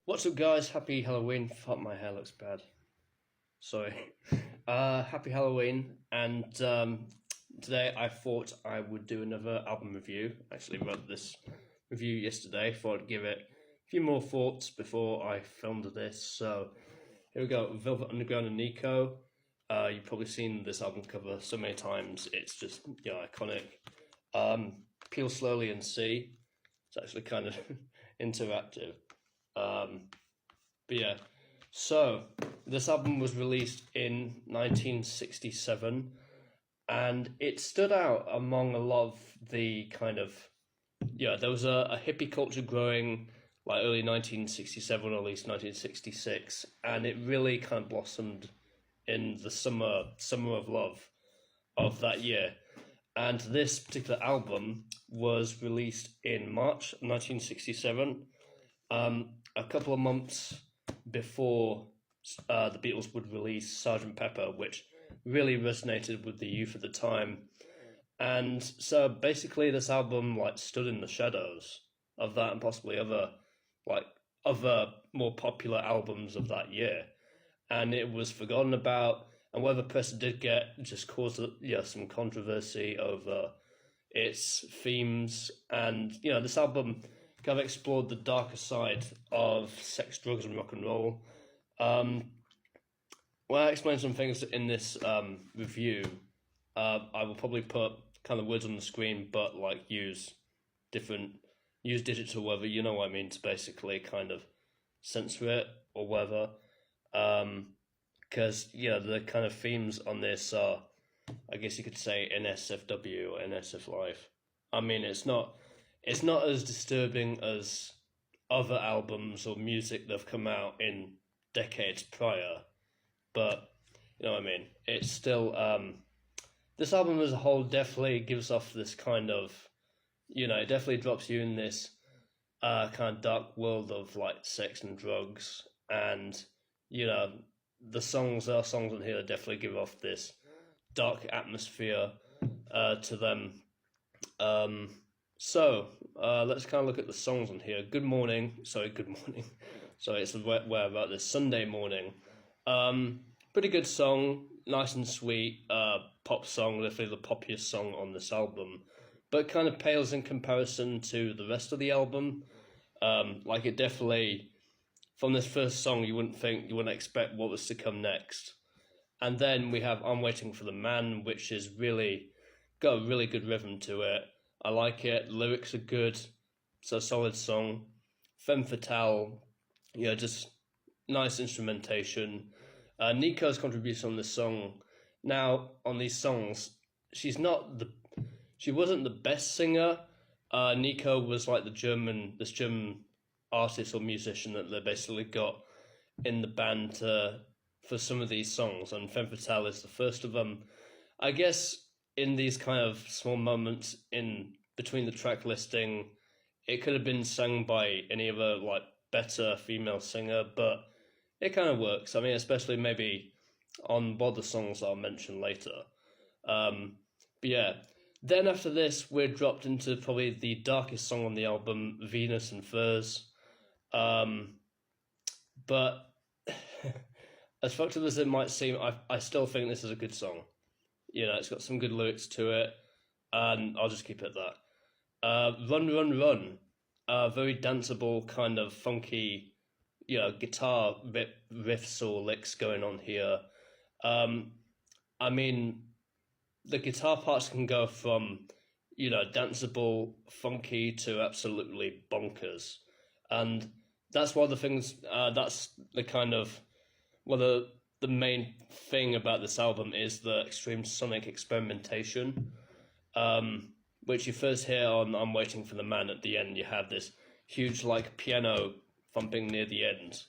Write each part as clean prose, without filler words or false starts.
What's up, guys? Happy Halloween. Fuck, my hair looks bad. Sorry. Happy Halloween. And today I thought I would do another album review. Actually, wrote this review yesterday. Thought I'd give it a few more thoughts before I filmed this. So here we go. Velvet Underground and Nico. You've probably seen this album cover so many times. It's just iconic. Peel slowly and see. It's actually kind of interactive. But yeah, so this album was released in 1967, and it stood out among a lot of the kind of there was a hippie culture growing like early 1967 or at least 1966, and it really kind of blossomed in the summer of love of that year. And this particular album was released in March 1967, a couple of months before the Beatles would release Sergeant Pepper, which really resonated with the youth at the time. And so basically this album like stood in the shadows of that and possibly other more popular albums of that year. And it was forgotten about, and whatever press it did get just caused some controversy over its themes. And this album kind of explored the darker side of sex, drugs, and rock and roll. When I explain some things in this review, I will probably put kind of words on the screen, but like use digital, whatever, you know what I mean, to basically kind of censor it or whatever. Because the kind of themes on this are, I guess you could say, NSFW or NSF Life. I mean, it's not as disturbing as other albums or music that have come out in decades prior, but you know what I mean. It's still this album as a whole definitely gives off this kind of it definitely drops you in this kind of dark world of like sex and drugs, and the songs on here definitely give off this dark atmosphere to them. So let's kind of look at the songs on here. Good morning. Sorry, it's where about this Sunday morning. Pretty good song, nice and sweet. Pop song, definitely the poppiest song on this album, but kind of pales in comparison to the rest of the album. Like it definitely, from this first song, you wouldn't expect what was to come next. And then we have I'm Waiting for the Man, which is really got a really good rhythm to it. I like it. Lyrics are good. It's a solid song. Femme Fatale, just nice instrumentation. Nico's contribution on this song. Now, on these songs, she wasn't the best singer. Nico was like this German artist or musician that they basically got in the band for some of these songs, and Femme Fatale is the first of them. I guess in these kind of small moments in between the track listing, it could have been sung by any other like better female singer, but it kind of works. I mean, especially maybe on one of the songs I'll mention later. But yeah, then after this, we're dropped into probably the darkest song on the album, Venus and Furs. But as fucked up as it might seem, I still think this is a good song. It's got some good lyrics to it, and I'll just keep it at that. Run, Run, Run, very danceable, kind of funky, guitar riffs or licks going on here. I mean, the guitar parts can go from, danceable, funky to absolutely bonkers. And that's one of the things, that's the kind of, the main thing about this album is the extreme sonic experimentation, which you first hear on I'm Waiting for the Man. At the end, you have this huge like piano thumping near the end,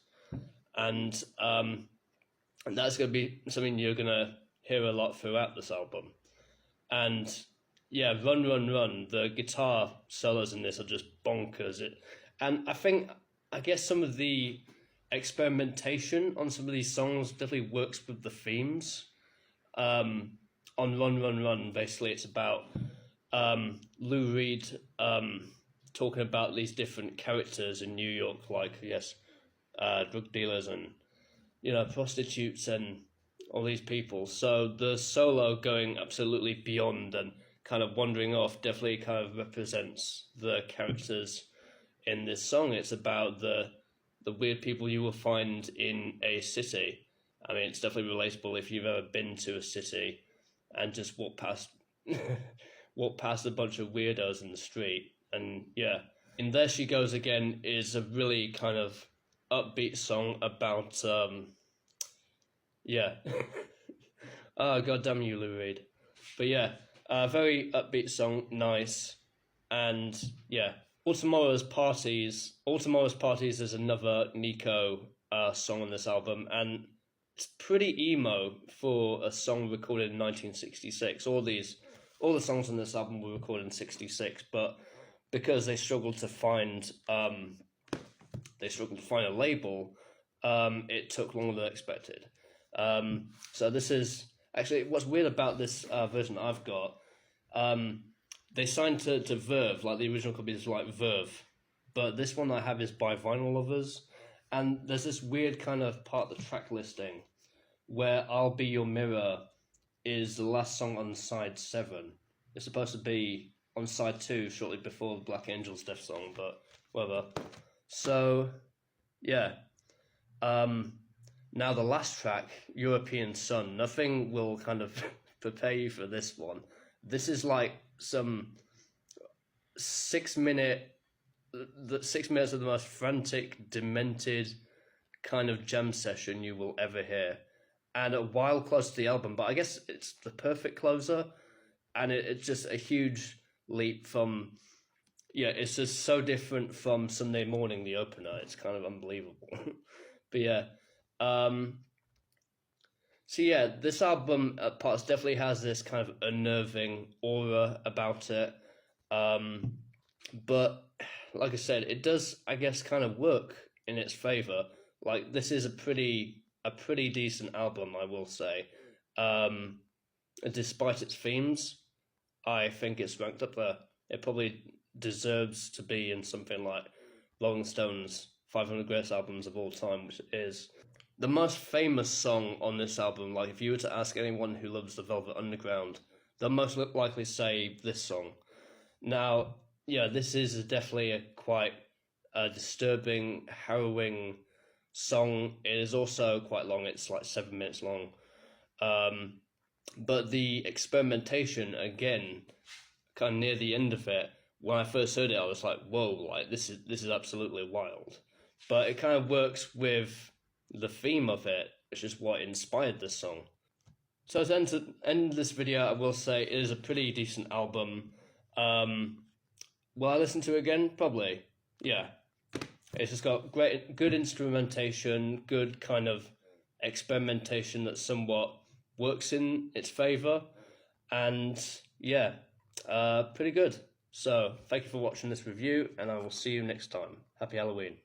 and that's going to be something you're going to hear a lot throughout this album. And yeah, Run, Run, Run, the guitar solos in this are just bonkers. And I guess some of the experimentation on some of these songs definitely works with the themes. On Run, Run, Run, basically it's about Lou Reed talking about these different characters in New York, like, yes, drug dealers and prostitutes and all these people. So the solo going absolutely beyond and kind of wandering off definitely kind of represents the characters in this song. It's about the weird people you will find in a city. I mean, it's definitely relatable if you've ever been to a city and just walk past walk past a bunch of weirdos in the street. And yeah, and There She Goes Again is a really kind of upbeat song about yeah. Oh, god damn you, Lou Reed. But yeah, very upbeat song, nice. And yeah, All Tomorrow's Parties. All Tomorrow's Parties is another Nico song on this album, and it's pretty emo for a song recorded in 1966. All the songs on this album were recorded in '66, but because they struggled to find a label, it took longer than expected. So this is actually what's weird about this version I've got. They signed to Verve, like the original copy is like Verve, but this one I have is by Vinyl Lovers, and there's this weird kind of part of the track listing where I'll Be Your Mirror is the last song on side 7. It's supposed to be on side 2 shortly before Black Angel's death song, but whatever. So yeah. Now the last track, European Sun, nothing will kind of prepare you for this one. This is like some 6 minutes of the most frantic, demented kind of jam session you will ever hear. And a while close to the album, but I guess it's the perfect closer. And it's just a huge leap from, it's just so different from Sunday Morning, the opener. It's kind of unbelievable. But yeah. So yeah, this album at parts definitely has this kind of unnerving aura about it. But like I said, it does, I guess, kind of work in its favor. Like, this is a pretty decent album, I will say. Despite its themes, I think it's ranked up there. It probably deserves to be in something like Rolling Stone's 500 Greatest Albums of All Time, which it is. The most famous song on this album, like if you were to ask anyone who loves the Velvet Underground, they'll most likely say this song. Now, yeah, this is definitely a quite disturbing, harrowing song. It is also quite long. It's like 7 minutes long. But the experimentation, again, kind of near the end of it, when I first heard it, I was like, whoa, like this is absolutely wild. But it kind of works with the theme of it, which is what inspired this song. So to end this video, I will say it is a pretty decent album. Will I listen to it again? Probably. Yeah. It's just got good instrumentation, good kind of experimentation that somewhat works in its favour, and yeah, pretty good. So thank you for watching this review, and I will see you next time. Happy Halloween.